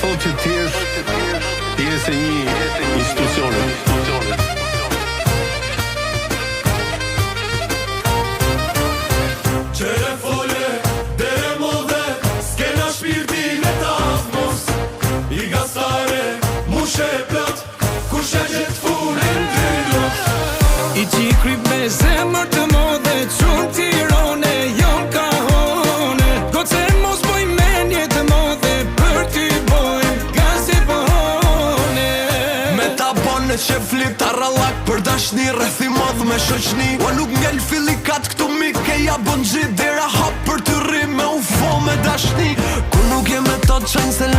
thot që ti je se një institucione. Qere fole, dere modhe, s'kena shpirtin e tafmos. I gastare, mushe plot, kushe që t'funin dyrot. I qikri me zemër të modhe, qunë Tirone, jon kahone. Goce mos boj menje të modhe, për ty boj gazi pohone. Me ta bone që flit arallak për dashni, rrethi modh me shoqni. Ua nuk ngell filikat këtu mike, ja bon gjit dera hap për të rri me ufo me dashni. Ku nuk je me to qajnë se